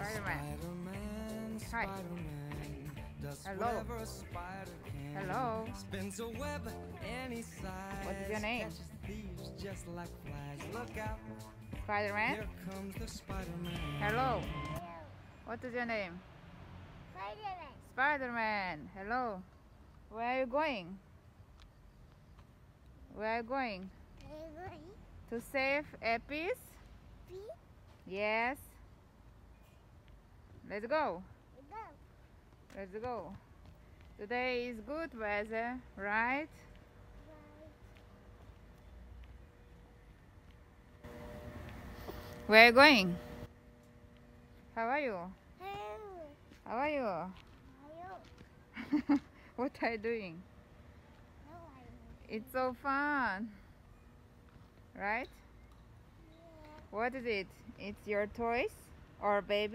Spider-Man. Spider-Man, Hi. Spider-Man does Hello. whatever a spider can. Hello. Spins a web any size. What is your name? Catches thieves just like flies. Look out, Spider-Man. here comes the Spider-Man. Hello. What is your name? Spider-Man. Spider-Man. Hello. Where are you going? Where are you going? To save Epis? Yes. Let's go. Let's go. Today is good weather, right? Where are you going? How are you? How are you? What are you doing? It's so fun, right? What is it? It's your toys or baby?